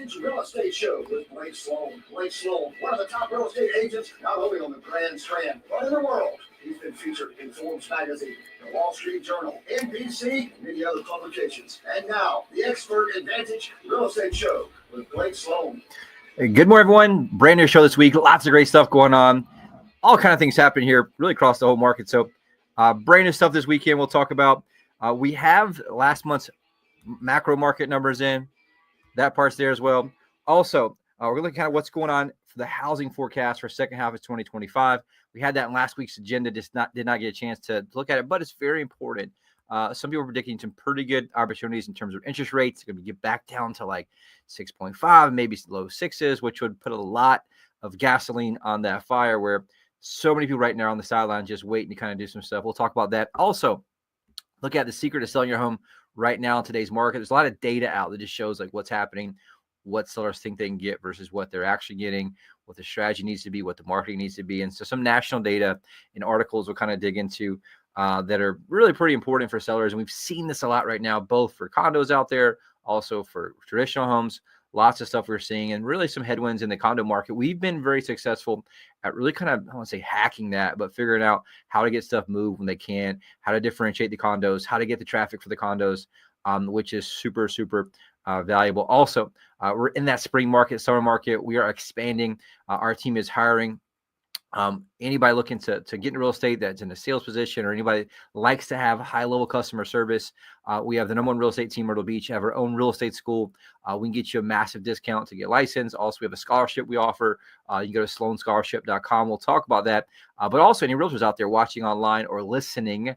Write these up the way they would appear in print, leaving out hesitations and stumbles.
Advantage Real Estate Show with Blake Sloan. Blake Sloan, one of the top real estate agents, not only on the Grand Strand, but in the world. He's been featured in Forbes magazine, the Wall Street Journal, NBC, and many other publications. And now, the Expert Advantage Real Estate Show with Blake Sloan. Hey, good morning, everyone. Brand new show this week. Lots of great stuff going on. All kind of things happening here, really across the whole market. So, brand new stuff this weekend we'll talk about. We have last month's macro market numbers in. That part's there as well. Also, we're going to look at what's going on for the housing forecast for second half of 2025. We had that in last week's agenda, did not get a chance to look at it, but it's very important. Some people are predicting some pretty good opportunities in terms of interest rates. It's going to get back down to like 6.5, maybe low sixes, which would put a lot of gasoline on that fire where so many people right now on the sidelines just waiting to kind of do some stuff. We'll talk about that. Also, look at the secret of selling your home right now in today's market. There's a lot of data out that just shows like what's happening, what sellers think they can get versus what they're actually getting, what the strategy needs to be, what the marketing needs to be. And so some national data and articles we'll kind of dig into that are really pretty important for sellers. And we've seen this a lot right now, both for condos out there, also for traditional homes. Lots of stuff we're seeing and really some headwinds in the condo market. We've been very successful at really kind of, I don't want to say hacking that, but figuring out how to get stuff moved when they can, how to differentiate the condos, how to get the traffic for the condos, which is super, super valuable. Also, we're in that spring market, summer market. We are expanding. Our team is hiring. Anybody looking to get into real estate that's in a sales position or anybody likes to have high level customer service, we have the number one real estate team, Myrtle Beach, have our own real estate school. We can get you a massive discount to get licensed. Also, we have a scholarship we offer. You can go to sloanscholarship.com. We'll talk about that. But also any realtors out there watching online or listening,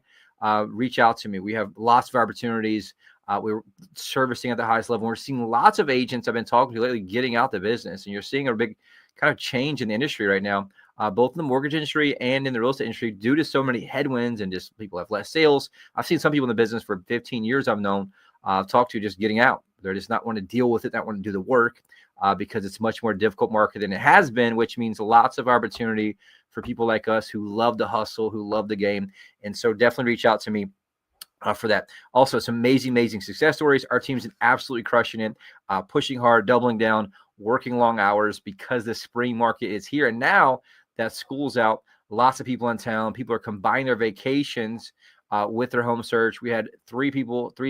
reach out to me. We have lots of opportunities. We're servicing at the highest level. We're seeing lots of agents I've been talking to lately getting out the business, and you're seeing a big kind of change in the industry right now. Both in the mortgage industry and in the real estate industry due to so many headwinds and just people have less sales. I've seen some people in the business for 15 years I've known talk to just getting out. They're just not want to deal with it, not want to do the work because it's much more difficult market than it has been, which means lots of opportunity for people like us who love the hustle, who love the game. And so definitely reach out to me for that. Also, some amazing success stories. Our team's absolutely crushing it, pushing hard, doubling down, working long hours because the spring market is here. And now that school's out, lots of people in town. People are combining their vacations with their home search. We had three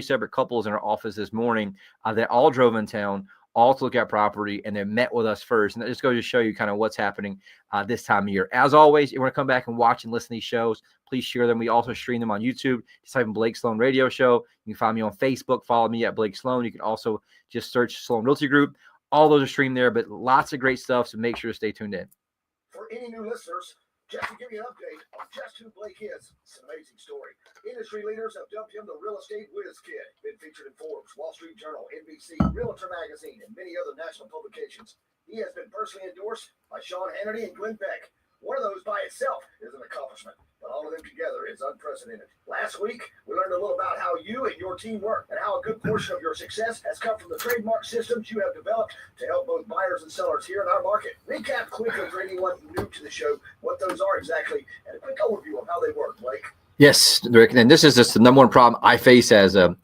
separate couples in our office this morning that all drove in town, all to look at property, and they met with us first. And that just goes to show you kind of what's happening this time of year. As always, if you want to come back and watch and listen to these shows, please share them. We also stream them on YouTube. Just type in Blake Sloan Radio Show. You can find me on Facebook. Follow me at Blake Sloan. You can also just search Sloan Realty Group. All those are streamed there, but lots of great stuff, so make sure to stay tuned in. For any new listeners, just to give you an update on just who Blake is, it's an amazing story. Industry leaders have dubbed him the real estate whiz kid. Been featured in Forbes, Wall Street Journal, NBC, Realtor Magazine, and many other national publications. He has been personally endorsed by Sean Hannity and Glenn Beck. One of those by itself is an accomplishment, but all of them together is unprecedented. Last week, we learned a little about how you and your team work and how a good portion of your success has come from the trademark systems you have developed to help both buyers and sellers here in our market. Recap quickly for anyone new to the show what those are exactly and a quick overview of how they work, Blake. Yes, Rick, and this is just the number one problem I face as a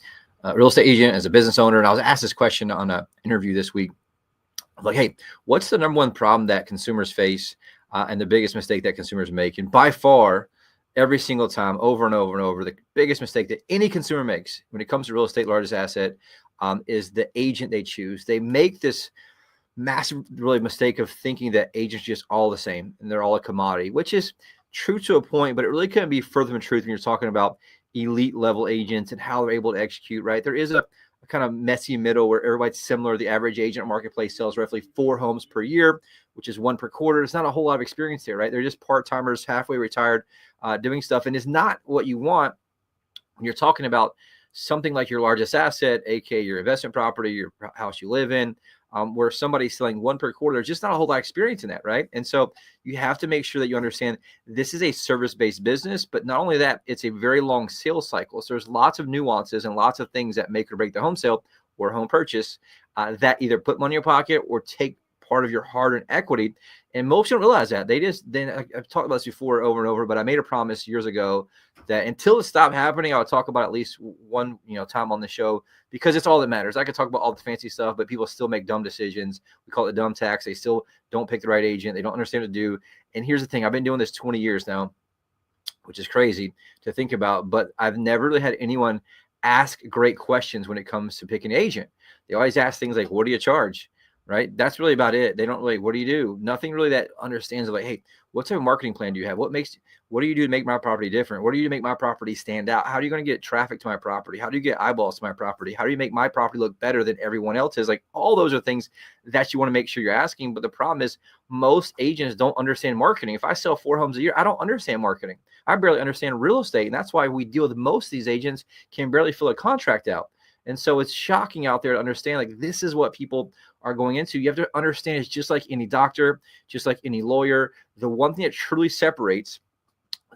real estate agent, as a business owner. And I was asked this question on an interview this week. I'm like, hey, what's the number one problem that consumers face and the biggest mistake that consumers make? And by far, every single time, over and over and over, the biggest mistake that any consumer makes when it comes to real estate, largest asset, is the agent they choose. They make this massive really mistake of thinking that agents are just all the same and they're all a commodity, which is true to a point, but it really couldn't be further from truth when you're talking about elite level agents and how they're able to execute, right? There is a kind of messy middle where everybody's similar. The average agent marketplace sells roughly 4 homes per year, which is 1 per quarter. It's not a whole lot of experience there, right? They're just part-timers, halfway retired, doing stuff. And it's not what you want when you're talking about something like your largest asset, aka your investment property, your house you live in, where somebody's selling 1 per quarter. There's just not a whole lot of experience in that, right? And so you have to make sure that you understand this is a service-based business, but not only that, it's a very long sales cycle. So there's lots of nuances and lots of things that make or break the home sale or home purchase that either put money in your pocket or take part of your hard-earned equity. And most don't realize that. I've talked about this before over and over, but I made a promise years ago that until it stopped happening, I would talk about at least one, time on the show, because it's all that matters. I could talk about all the fancy stuff, but people still make dumb decisions. We call it dumb tax. They still don't pick the right agent. They don't understand what to do. And here's the thing. I've been doing this 20 years now, which is crazy to think about, but I've never really had anyone ask great questions when it comes to picking an agent. They always ask things like, what do you charge? Right? That's really about it. They don't really, what do you do? Nothing really that understands like, hey, what type of marketing plan do you have? What do you do to make my property different? What do you do to make my property stand out? How are you going to get traffic to my property? How do you get eyeballs to my property? How do you make my property look better than everyone else's? Like, all those are things that you want to make sure you're asking. But the problem is most agents don't understand marketing. If I sell 4 homes a year, I don't understand marketing. I barely understand real estate. And that's why we deal with most of these agents can barely fill a contract out. And so it's shocking out there to understand, like, this is what people are going into. You have to understand it's just like any doctor, just like any lawyer. The one thing that truly separates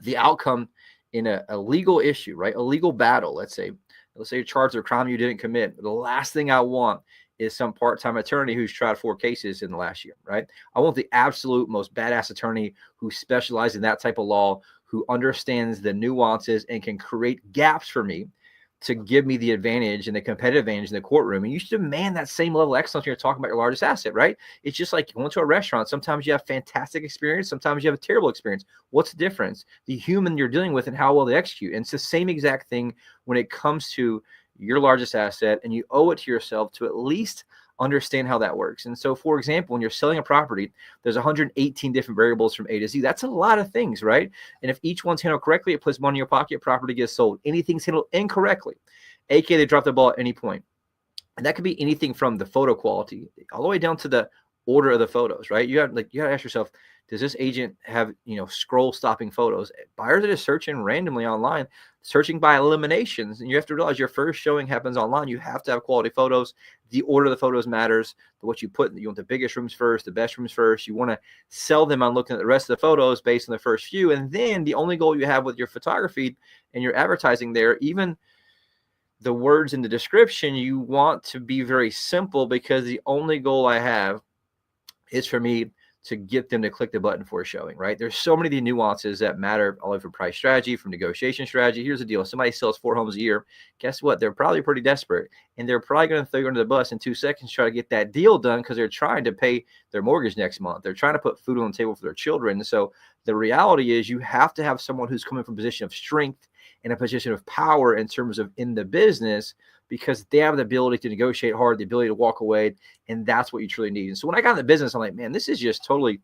the outcome in a legal issue, right? A legal battle, let's say you're charged with a crime you didn't commit. The last thing I want is some part-time attorney who's tried 4 cases in the last year, right? I want the absolute most badass attorney who specializes in that type of law, who understands the nuances and can create gaps for me to give me the advantage and the competitive advantage in the courtroom. And you should demand that same level of excellence when you're talking about your largest asset, right? It's just like going to a restaurant. Sometimes you have fantastic experience. Sometimes you have a terrible experience. What's the difference? The human you're dealing with and how well they execute. And it's the same exact thing when it comes to your largest asset, and you owe it to yourself to at least understand how that works. And so, for example, when you're selling a property, there's 118 different variables from A to Z. That's a lot of things, right? And if each one's handled correctly, it puts money in your pocket, property gets sold. Anything's handled incorrectly, aka they drop the ball at any point. And that could be anything from the photo quality all the way down to the order of the photos, right? You got to ask yourself, does this agent have, scroll stopping photos? Buyers are just searching randomly online, searching by eliminations. And you have to realize your first showing happens online. You have to have quality photos. The order of the photos matters. What you put, you want the biggest rooms first, the best rooms first. You want to sell them on looking at the rest of the photos based on the first few. And then the only goal you have with your photography and your advertising there, even the words in the description, you want to be very simple, because the only goal I have is for me to get them to click the button for a showing, right? There's so many of the nuances that matter, all over price strategy, from negotiation strategy. Here's the deal. If somebody sells 4 homes a year, guess what? They're probably pretty desperate, and they're probably going to throw you under the bus in 2 seconds, try to get that deal done, because they're trying to pay their mortgage next month. They're trying to put food on the table for their children. And so the reality is you have to have someone who's coming from a position of strength and a position of power in terms of in the business, because they have the ability to negotiate hard, the ability to walk away, and that's what you truly need. And so when I got in the business, I'm like, man, this is just totally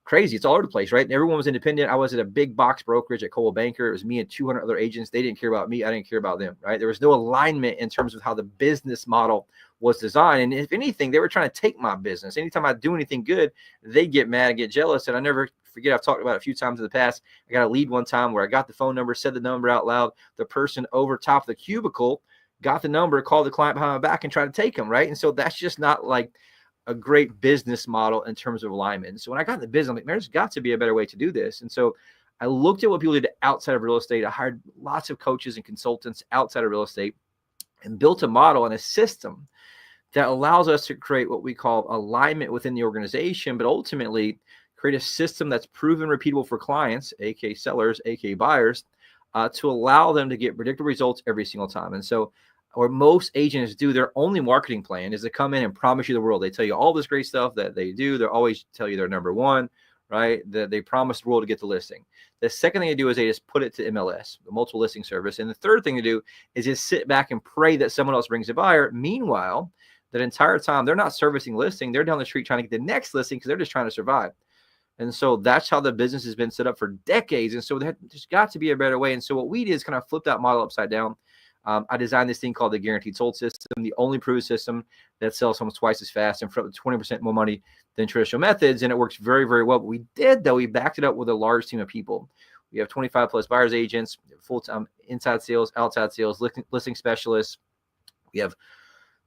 crazy. It's all over the place, right? And everyone was independent. I was at a big box brokerage at Coldwell Banker. It was me and 200 other agents. They didn't care about me. I didn't care about them, right? There was no alignment in terms of how the business model was designed. And if anything, they were trying to take my business. Anytime I do anything good, they get mad and get jealous. And I never forget, I've talked about it a few times in the past. I got a lead one time where I got the phone number, said the number out loud. The person over top of the cubicle got the number, called the client behind my back, and tried to take him, right? And so that's just not like a great business model in terms of alignment. And so when I got in the business, I'm like, there's got to be a better way to do this. And so I looked at what people did outside of real estate. I hired lots of coaches and consultants outside of real estate and built a model and a system that allows us to create what we call alignment within the organization, but ultimately create a system that's proven repeatable for clients, aka sellers, aka buyers, to allow them to get predictable results every single time. And so what most agents do, their only marketing plan is to come in and promise you the world. They tell you all this great stuff that they do. They always tell you they're number one, right? That they promise the world to get the listing. The second thing they do is they just put it to MLS, the multiple listing service. And the third thing to do is just sit back and pray that someone else brings a buyer. Meanwhile, that entire time, they're not servicing listing. They're down the street trying to get the next listing because they're just trying to survive. And so that's how the business has been set up for decades. And so there's got to be a better way. And so what we did is kind of flip that model upside down. I designed this thing called the Guaranteed Sold System, the only proven system that sells almost twice as fast and for 20% more money than traditional methods. And it works very, very well. But we did, though, we backed it up with a large team of people. We have 25 plus buyers agents, full-time inside sales, outside sales, listing specialists. We have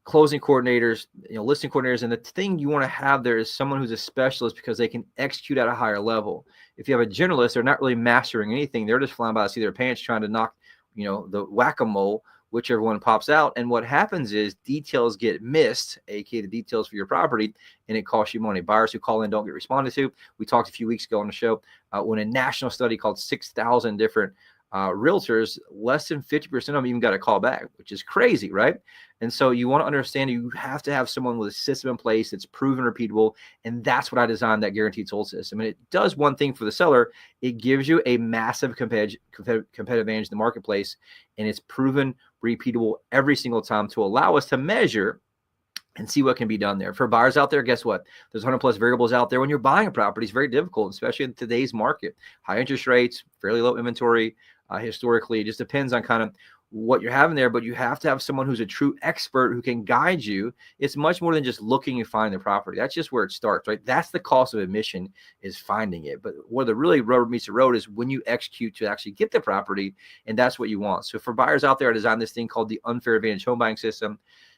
closing coordinators, listing coordinators. And the thing you want to have there is someone who's a specialist because they can execute at a higher level. If you have a generalist, they're not really mastering anything. They're just flying by the seat of their pants trying to knock, the whack-a-mole. whichever one pops out. And what happens is details get missed, aka the details for your property, and it costs you money. Buyers who call in don't get responded to. We talked a few weeks ago on the show when a national study called 6,000 different realtors, less than 50% of them even got a call back, which is crazy, right? And so you want to understand you have to have someone with a system in place that's proven repeatable. And that's what I designed that guaranteed sold system. And it does one thing for the seller. It gives you a massive competitive advantage in the marketplace. And it's proven repeatable every single time to allow us to measure and see what can be done there. For buyers out there, guess what? There's 100 plus variables out there. When you're buying a property, it's very difficult, especially in today's market. High interest rates, fairly low inventory. Historically, it just depends on kind of what you're having there, but you have to have someone who's a true expert who can guide you. It's much more than just looking and finding the property. That's just where it starts, right? That's the cost of admission, is finding it. But where the really rubber meets the road is when you execute to actually get the property, and that's what you want. So for buyers out there, I designed this thing called the Unfair Advantage Home Buying System.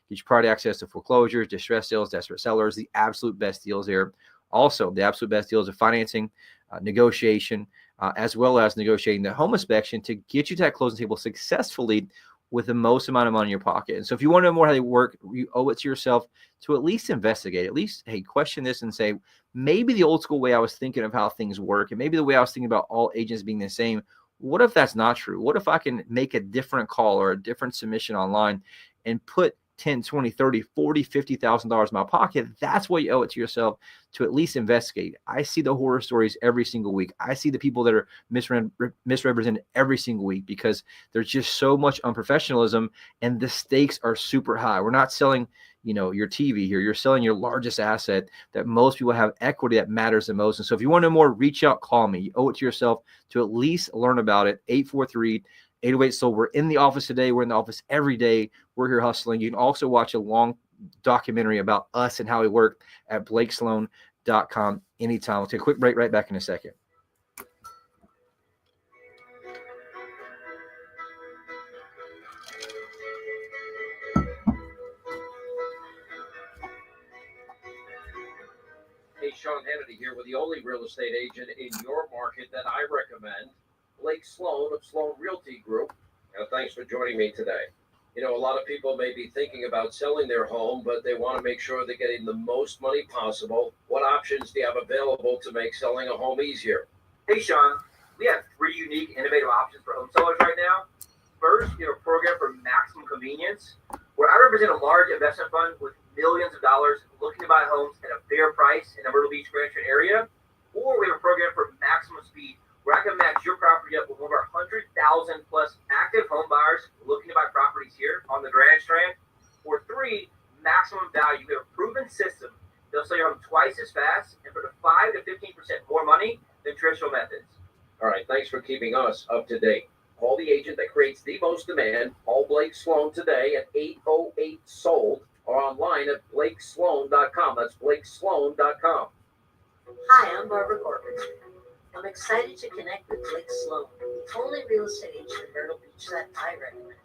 Get you priority access to foreclosures, distress sales, desperate sellers, the absolute best deals there. Also, the absolute best deals of financing, negotiation, as well as negotiating the home inspection to get you to that closing table successfully with the most amount of money in your pocket. And so if you want to know more how they work, you owe it to yourself to at least investigate, at least, hey, question this and say, maybe the old school way I was thinking of how things work, and maybe the way I was thinking about all agents being the same, what if that's not true? What if I can make a different call or a different submission online and put 10, 20, 30, 40, $50,000 in my pocket? That's what you owe it to yourself to at least investigate. I see the horror stories every single week. I see the people that are misrepresented every single week because there's just so much unprofessionalism and the stakes are super high. We're not selling, your TV here. You're selling your largest asset that most people have equity that matters the most. And so if you want to know more, reach out, call me. You owe it to yourself to at least learn about it. 843-808 Sold. We're in the office today. We're in the office every day. We're here hustling. You can also watch a long documentary about us and how we work at blakesloan.com anytime. We'll take a quick break, right back in a second. Hey, Sean Hannity here with the only real estate agent in your market that I recommend, Blake Sloan of Sloan Realty Group. Thanks for joining me today. A lot of people may be thinking about selling their home, but they want to make sure they're getting the most money possible. What options do you have available to make selling a home easier? Hey, Sean, we have 3 unique, innovative options for home sellers right now. First, we have a program for maximum convenience, where I represent a large investment fund with millions of dollars looking to buy homes at a fair price in the Myrtle Beach Grand Trenton area. Or we have a program for maximum speed, where I can match your property up with one of our 100,000 plus active home buyers looking to buy properties here on the Grand Strand. Or 3, maximum value. We have a proven system. They'll sell your home twice as fast and for the 5 to 15% more money than traditional methods. All right, thanks for keeping us up to date. Call the agent that creates the most demand. Call Blake Sloan today at 808-SOLD or online at blakesloan.com. That's blakesloan.com. Hi, I'm Barbara Corbin. I'm excited to connect with Blake Sloan, the only real estate agent in Myrtle Beach that I recommend.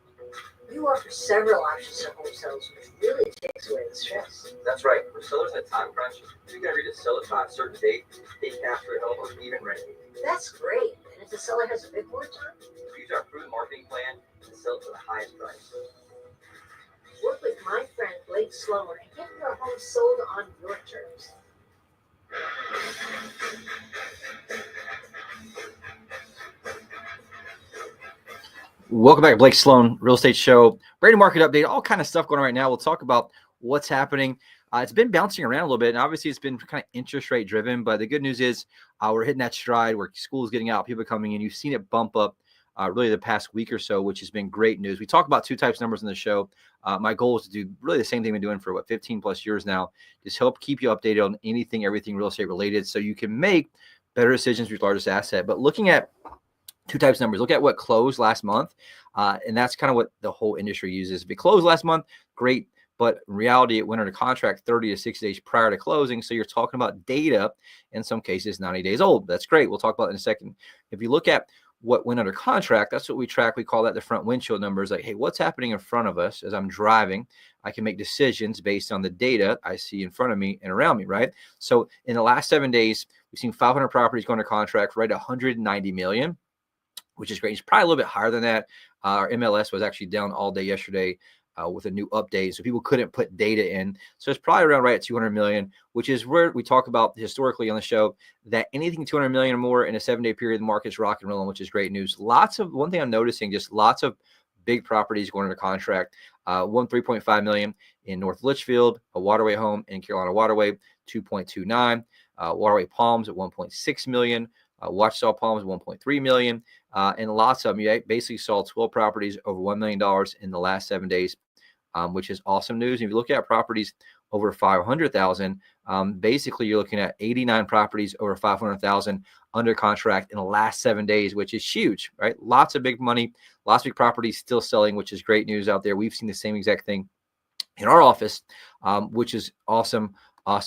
You offer several options to home sellers, which really takes away the stress. That's right. For sellers in a time crunch, you can agree to sell it by a certain date, take after it home, or even rent it. That's great. And if the seller has a big board time, Use our proven marketing plan and sell it for the highest price. work with my friend Blake Sloan and get your home sold on your terms. Welcome back to Blake Sloan Real Estate Show. Brand new market update, all kind of stuff going on right now. We'll talk about what's happening. It's been bouncing around a little bit, and obviously it's been kind of interest rate driven, but the good news is we're hitting that stride where school is getting out, people are coming in. You've seen it bump up really the past week or so, which has been great news. We talk about 2 types of numbers in the show. My goal is to do really the same thing we've been doing for 15 plus years now. Just help keep you updated on everything real estate related so you can make better decisions with your largest asset. But looking at 2 types of numbers, look at what closed last month. And that's kind of what the whole industry uses. If it closed last month, great. But in reality, it went under contract 30 to 60 days prior to closing. So you're talking about data, in some cases, 90 days old. That's great. We'll talk about it in a second. If you look at what went under contract, that's what we track. We call that the front windshield numbers. Like, hey, what's happening in front of us as I'm driving? I can make decisions based on the data I see in front of me and around me, right? So in the last 7 days, we've seen 500 properties go under contract, right? 190 million. which is great. It's probably a little bit higher than that. Our MLS was actually down all day yesterday with a new update, so people couldn't put data in. So it's probably around right at 200 million, which is where we talk about historically on the show that anything 200 million or more in a 7-day period, the market's rock and rolling, which is great news. One thing I'm noticing, just lots of big properties going under contract. One 3.5 million in North Litchfield, a Waterway home in Carolina Waterway, 2.29. Waterway Palms at 1.6 million. Watchsaw Palms 1.3 million. And lots of them. You basically saw 12 properties over $1 million in the last 7 days, which is awesome news. If you look at properties over 500,000, basically you're looking at 89 properties over 500,000 under contract in the last 7 days, which is huge, right? Lots of big money, lots of big properties still selling, which is great news out there. We've seen the same exact thing in our office, which is awesome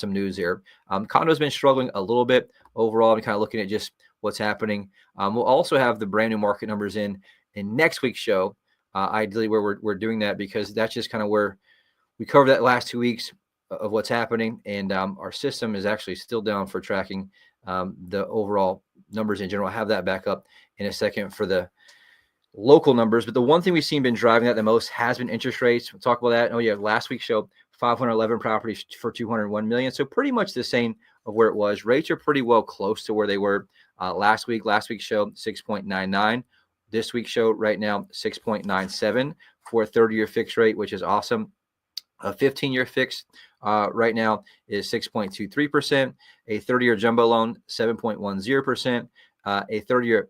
news there. Condo's been struggling a little bit overall. I'm kind of looking at just what's happening. We'll also have the brand new market numbers in next week's show, ideally where we're doing that, because that's just kind of where we covered that last 2 weeks of what's happening. And our system is actually still down for tracking the overall numbers in general. I'll have that back up in a second for the local numbers. But the one thing we've seen been driving that the most has been interest rates. We'll talk about that. Oh yeah, last week's show, 511 properties for 201 million. So pretty much the same of where it was. Rates are pretty well close to where they were last week. Last week's show, 6.99. This week's show right now, 6.97 for a 30-year fixed rate, which is awesome. A 15-year fixed right now is 6.23%. A 30-year jumbo loan, 7.10%. A 30-year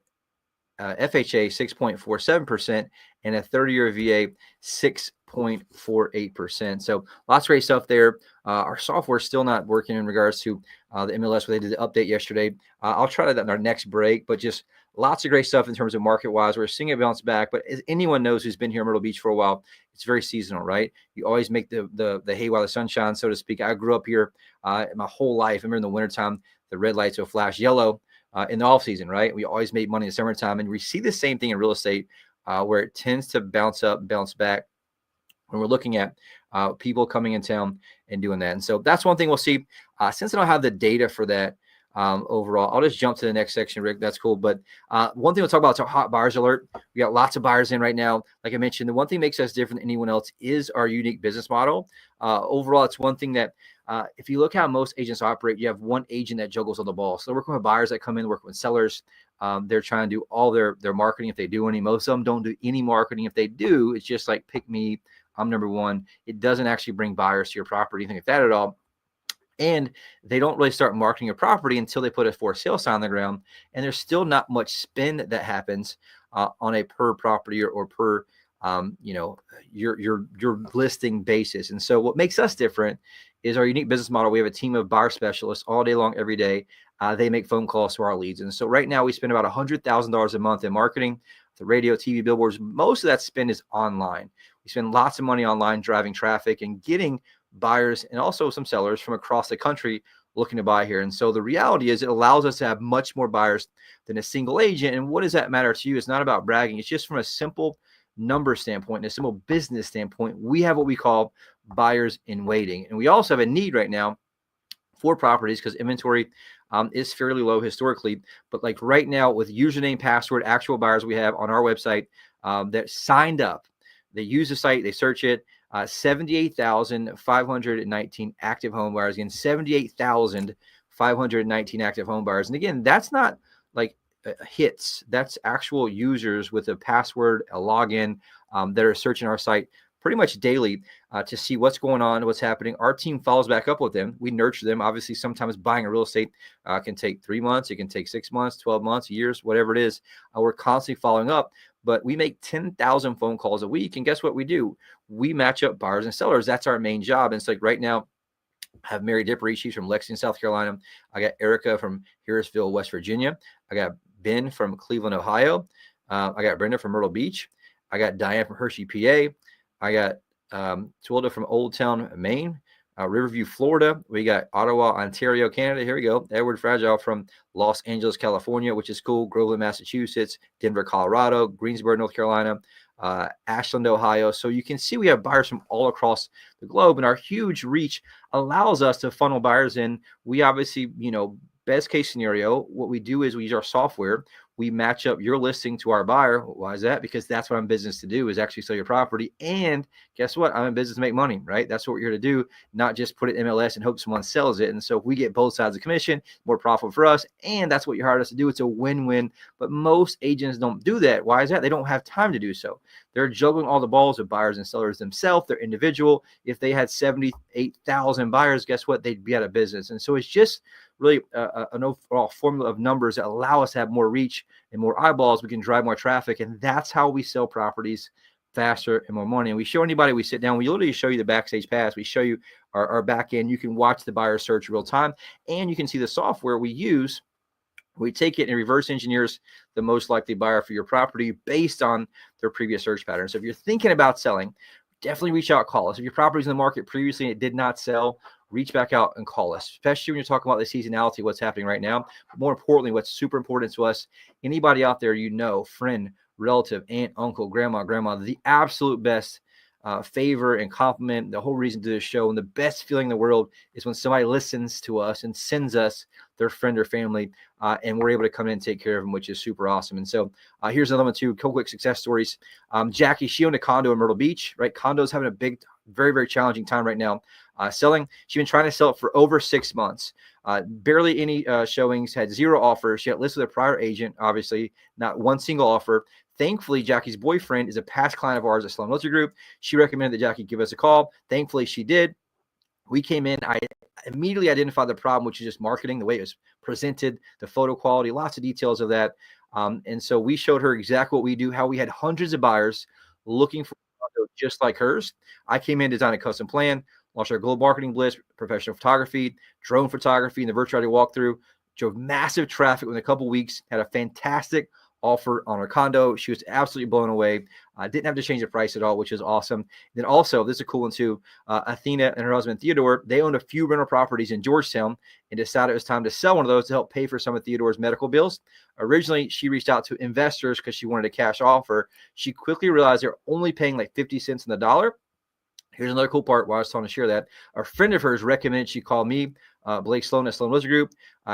FHA, 6.47%, and a 30-year VA, 6.48%. So lots of great stuff there. Our software is still not working in regards to the MLS, where they did the update yesterday. I'll try that in our next break, but just lots of great stuff in terms of market-wise. We're seeing it bounce back, but as anyone knows who's been here in Myrtle Beach for a while, it's very seasonal, right? You always make the hay while the sun shines, so to speak. I grew up here my whole life. I remember in the wintertime, the red lights will flash yellow in the off season, right? We always made money in the summertime, and we see the same thing in real estate where it tends to bounce up, bounce back when we're looking at people coming in town and doing that. And so that's one thing we'll see. Since I don't have the data for that overall, I'll just jump to the next section, Rick. That's cool. But one thing we'll talk about is our hot buyers alert. We got lots of buyers in right now. Like I mentioned, the one thing that makes us different than anyone else is our unique business model. Overall, it's one thing that if you look how most agents operate, you have one agent that juggles on the ball. So they're working with buyers that come in, working with sellers. They're trying to do all their marketing if they do any. Most of them don't do any marketing. If they do, it's just like, pick me, I'm number one. It doesn't actually bring buyers to your property, anything like that at all. And they don't really start marketing your property until they put a for sale sign on the ground. And there's still not much spend that happens on a per property or per your listing basis. And so what makes us different is our unique business model. We have a team of buyer specialists all day long, every day. They make phone calls to our leads. And so right now we spend about $100,000 a month in marketing, the radio, TV, billboards. Most of that spend is online. We spend lots of money online driving traffic and getting buyers and also some sellers from across the country looking to buy here. And so the reality is it allows us to have much more buyers than a single agent. And what does that matter to you? It's not about bragging. It's just from a simple number standpoint and a simple business standpoint. We have what we call buyers in waiting. And we also have a need right now for properties because inventory is fairly low historically. But like right now with username, password, actual buyers we have on our website that signed up, they use the site, they search it, 78,519 active home buyers. Again, 78,519 active home buyers. And again, that's not like hits. That's actual users with a password, a login that are searching our site pretty much daily to see what's going on, what's happening. Our team follows back up with them. We nurture them. Obviously, sometimes buying a real estate can take 3 months. It can take 6 months, 12 months, years, whatever it is. We're constantly following up. But we make 10,000 phone calls a week. And guess what we do? We match up buyers and sellers. That's our main job. And it's like right now, I have Mary Dippery. She's from Lexington, South Carolina. I got Erica from Harrisville, West Virginia. I got Ben from Cleveland, Ohio. I got Brenda from Myrtle Beach. I got Diane from Hershey, PA. I got Twilda from Old Town, Maine. Riverview, Florida. We got Ottawa, Ontario, Canada. Here we go. Edward Fragile from Los Angeles, California, which is cool. Groveland, Massachusetts. Denver, Colorado. Greensboro, North Carolina. Ashland, Ohio. So you can see we have buyers from all across the globe, and our huge reach allows us to funnel buyers in. We obviously, best case scenario, what we do is we use our software. we match up your listing to our buyer. Why is that? Because that's what I'm in business to do, is actually sell your property. And guess what? I'm in business to make money, right? That's what we're here to do, not just put it in MLS and hope someone sells it. And so if we get both sides of the commission, more profitable for us. And that's what you hired us to do. It's a win-win. But most agents don't do that. Why is that? They don't have time to do so. They're juggling all the balls with buyers and sellers themselves. They're individual. If they had 78,000 buyers, guess what? They'd be out of business. And so it's just really an overall formula of numbers that allow us to have more reach and more eyeballs. We can drive more traffic. And that's how we sell properties faster and more money. And we show anybody, we sit down, we literally show you the backstage pass. We show you our back end. You can watch the buyer search real time, and you can see the software we use. We take it and reverse engineers the most likely buyer for your property based on their previous search pattern. So if you're thinking about selling, definitely reach out, call us. If your property's in the market previously and it did not sell, reach back out and call us, especially when you're talking about the seasonality, what's happening right now. But more importantly, what's super important to us, anybody out there, friend, relative, aunt, uncle, grandma, the absolute best favor and compliment, the whole reason to do this show, and the best feeling in the world is when somebody listens to us and sends us their friend or family, and we're able to come in and take care of them, which is super awesome. And so here's another one too, quick success stories. Jackie, she owned a condo in Myrtle Beach, right? Condo's having a big, very, very challenging time right now. Selling, she's been trying to sell it for over 6 months. Barely any showings, had 0 offers. She had listed with a prior agent, obviously, not one single offer. Thankfully, Jackie's boyfriend is a past client of ours at Sloan Realty Group. She recommended that Jackie give us a call. Thankfully, she did. We came in. I immediately identified the problem, which is just marketing, the way it was presented, the photo quality, lots of details of that. And so we showed her exactly what we do, how we had hundreds of buyers looking for a condo just like hers. I came in, designed a custom plan, launched our global marketing blitz, professional photography, drone photography, and the virtual reality walkthrough. Drove massive traffic within a couple of weeks, had a fantastic offer on her condo. She was absolutely blown away. Didn't have to change the price at all, which is awesome. Then also, this is a cool one too. Athena and her husband Theodore, they owned a few rental properties in Georgetown and decided it was time to sell one of those to help pay for some of Theodore's medical bills. Originally, she reached out to investors because she wanted a cash offer. She quickly realized they're only paying like 50 cents on the dollar. Here's another cool part while I was trying to share that. A friend of hers recommended she call me, Blake Sloan at Sloan Realty Group.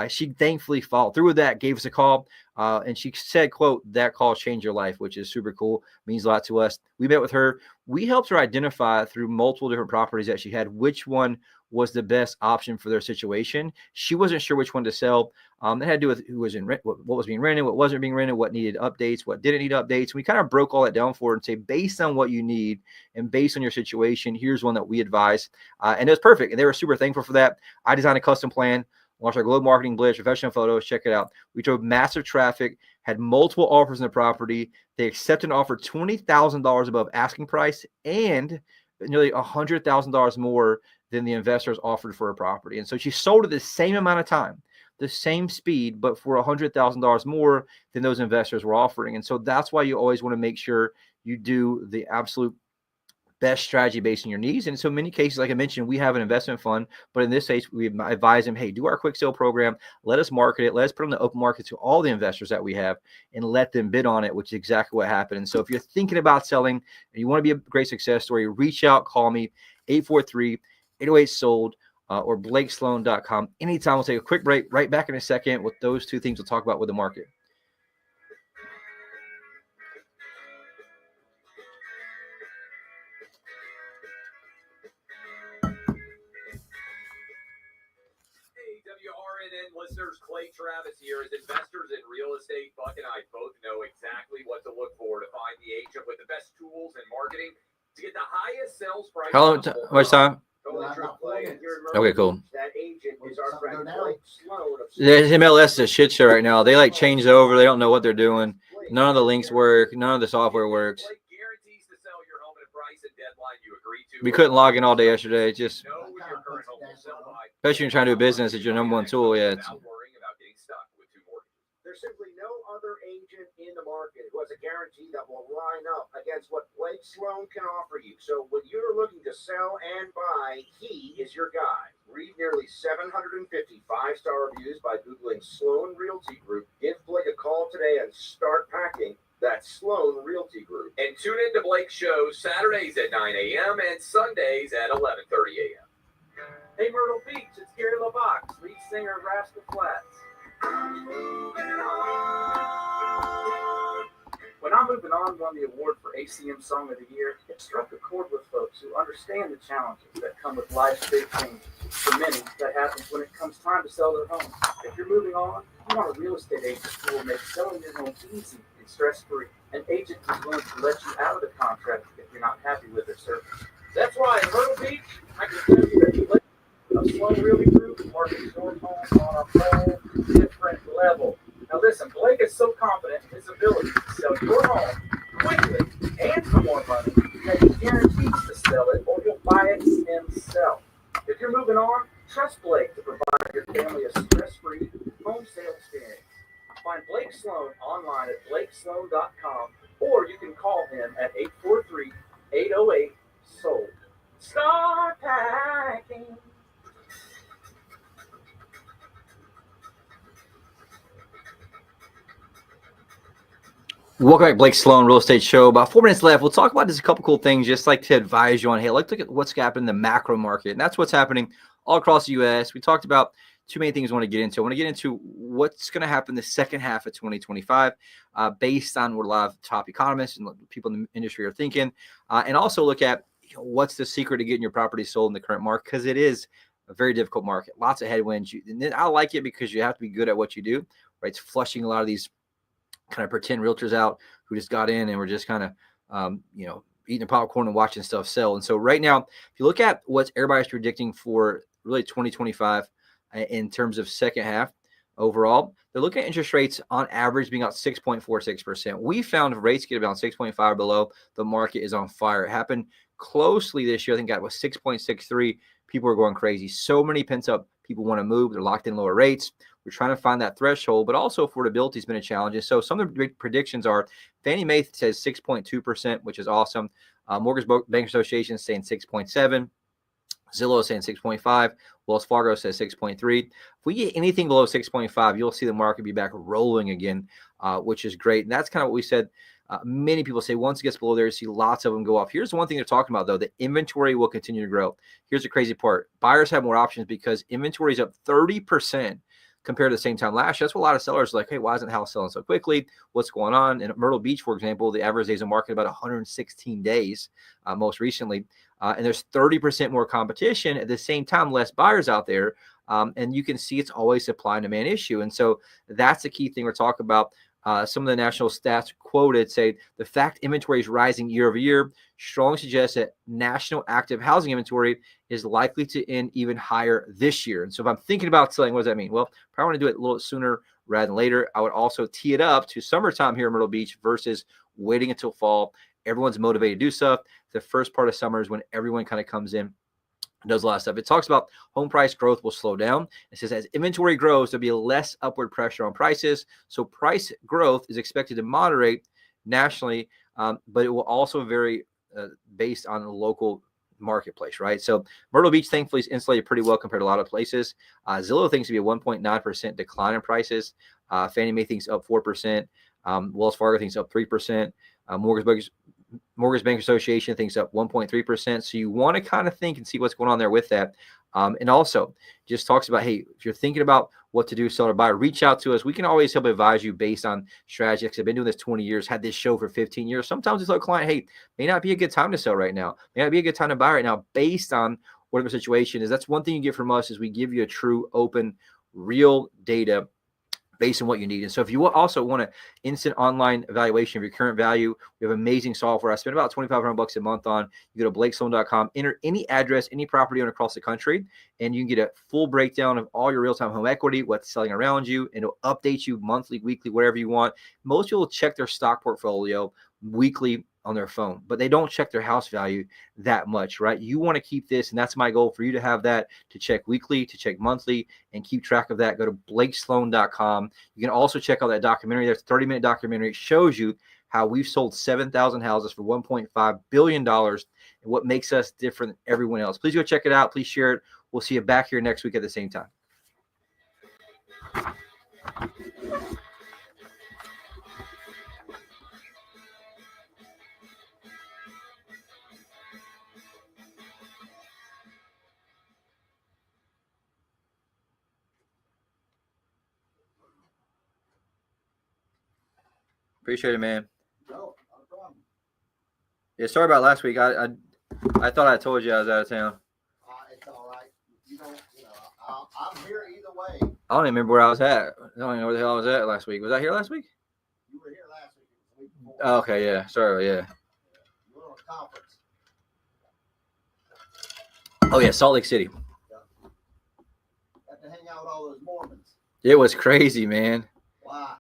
She thankfully followed through with that, gave us a call, and she said, quote, that call changed your life, which is super cool, means a lot to us. We met with her. We helped her identify through multiple different properties that she had which one was the best option for their situation. She wasn't sure which one to sell. That had to do with who was in rent, what was being rented, what wasn't being rented, what needed updates, what didn't need updates. We kind of broke all that down for her and say, based on what you need and based on your situation, here's one that we advise. And it was perfect. And they were super thankful for that. I designed a custom plan, launched our global marketing blitz, professional photos. Check it out. We drove massive traffic, had multiple offers in the property. They accepted an offer $20,000 above asking price and nearly $100,000 more than the investors offered for a property. And so she sold it the same amount of time, the same speed, but for $100,000 more than those investors were offering. And so that's why you always want to make sure you do the absolute best strategy based on your needs. And in so many cases, like I mentioned, we have an investment fund, but in this case, we advise them, hey, do our quick sale program. Let us market it. Let us put it on the open market to all the investors that we have and let them bid on it, which is exactly what happened. And so if you're thinking about selling and you want to be a great success story, reach out, call me, 843-808-SOLD, or blakesloan.com. Anytime. We'll take a quick break. Right back in a second with those two things we'll talk about with the market. WRNN listeners, Clay Travis here. As investors in real estate, Buck and I both know exactly what to look for to find the agent with the best tools and marketing to get the highest sales price. How much time? Totally true, Clay. Okay, cool. That agent is our friend Blake Sloan of The MLS is a shit show right now. They like changed over. They don't know what they're doing. None of the links work. None of the software works. Blake guarantees to sell your home at a price and deadline you agree to. We couldn't log in all day yesterday. Just Know when your current home will sell by. especially when you're trying to do business, it's your number one tool. Yeah. Without worrying about getting stuck with 2 mortgages. There's simply no other agent in the market who has a guarantee that will line up against what Blake Sloan can offer you. So when you're looking to sell and buy, he is your guy. Read nearly 750 five-star reviews by Googling Sloan Realty Group. Give Blake a call today and start packing. That's Sloan Realty Group. And tune in to Blake's show Saturdays at 9 a.m. and Sundays at 11:30 a.m. Hey, Myrtle Beach, it's Gary LaBox, lead singer of Rascal Flatts. Now Moving On won the award for ACM Song of the Year. It struck a chord with folks who understand the challenges that come with life's big changes. For many, that happens when it comes time to sell their home. If you're moving on, you want a real estate agent who will make selling your home easy and stress-free. An agent who's willing to let you out of the contract if you're not happy with their service. That's why in Myrtle Beach, I can tell you that Blake A Sloan Realty Group markets your home on a whole different level. Now listen, Blake is so confident in his ability to sell your home quickly and for more money that he guarantees to sell it or he'll buy it himself. If you're moving on, trust Blake to provide your family a stress-free home sale experience. Find Blake Sloan online at blakesloan.com or you can call him at 843-808-SOLD. Start packing. Welcome back, Blake Sloan, Real Estate Show. About 4 minutes left. We'll talk about just a couple cool things, just like to advise you on, hey, let's look at what's happening in the macro market. And that's what's happening all across the U.S. We talked about too many things I want to get into. I want to get into what's going to happen the second half of 2025 based on what a lot of top economists and people in the industry are thinking. And also look at what's the secret to getting your property sold in the current market, because it is a very difficult market. Lots of headwinds. And I like it because you have to be good at what you do, right? It's flushing a lot of these kind of pretend realtors out who just got in and were just kind of, eating popcorn and watching stuff sell. And so right now, if you look at what everybody's predicting for really 2025 in terms of second half overall, they're looking at interest rates on average being about 6.46%. We found if rates get about 6.5 below, the market is on fire. It happened closely this year. I think that was 6.63. People are going crazy. So many pent up people want to move. They're locked in lower rates. We're trying to find that threshold, but also affordability has been a challenge. And so some of the predictions are Fannie Mae says 6.2%, which is awesome. Mortgage Bank Association is saying 6.7. Zillow is saying 6.5. Wells Fargo says 6.3. If we get anything below 6.5, you'll see the market be back rolling again, which is great. And that's kind of what we said. Many people say once it gets below there, you see lots of them go off. Here's the one thing they're talking about, though. The inventory will continue to grow. Here's the crazy part. Buyers have more options because inventory is up 30% compared to the same time last year. That's what a lot of sellers are like, hey, why isn't the house selling so quickly? What's going on? In Myrtle Beach, for example, the average days on market about 116 days most recently. And there's 30% more competition. At the same time, less buyers out there. And you can see it's always supply and demand issue. And so that's the key thing we're talking about. Some of the national stats quoted say the fact inventory is rising year over year strongly suggests that national active housing inventory is likely to end even higher this year. And so if I'm thinking about selling, what does that mean? Well, probably want to do it a little sooner rather than later. I would also tee it up to summertime here in Myrtle Beach versus waiting until fall. Everyone's motivated to do stuff. The first part of summer is when everyone kind of comes in, does a lot of stuff. It talks about home price growth will slow down. It says as inventory grows, there'll be less upward pressure on prices. So price growth is expected to moderate nationally, but it will also vary based on the local marketplace, right? So Myrtle Beach, thankfully, is insulated pretty well compared to a lot of places. Zillow thinks to be a 1.9% decline in prices. Fannie Mae thinks up 4%. Wells Fargo thinks up 3%. Mortgage Bank Association thinks up 1.3%. So you want to kind of think and see what's going on there with that. And also just talks about, hey, if you're thinking about what to do, sell or buy, reach out to us. We can always help advise you based on strategies. I've been doing this 20 years, had this show for 15 years. Sometimes we tell a client, hey, may not be a good time to sell right now. May not be a good time to buy right now based on whatever the situation is. That's one thing you get from us is we give you a true, open, real data based on what you need. And so if you also want an instant online evaluation of your current value, we have amazing software. I spend about $2,500 a month on. You go to blakesloan.com, enter any address, any property owner across the country, and you can get a full breakdown of all your real-time home equity, what's selling around you, and it'll update you monthly, weekly, whatever you want. Most people check their stock portfolio weekly on their phone, but they don't check their house value that much, right? You want to keep this, and that's my goal for you to have that, to check weekly, to check monthly, and keep track of that. Go to blakesloan.com. You can also check out that documentary. There's a 30-minute documentary. It shows you how we've sold 7,000 houses for $1.5 billion and what makes us different than everyone else. Please go check it out. Please share it. We'll see you back here next week at the same time. Appreciate it, man. No. Yeah, sorry about last week. I thought I told you I was out of town. It's all right. You don't, I'm here either way. I don't even remember where I was at. I don't even know where the hell I was at last week. Was I here last week? You were here last week. It was the week before. Oh, okay, yeah. Sorry, yeah. You were on a conference. Oh yeah, Salt Lake City. Got to hang out with all those Mormons. It was crazy, man.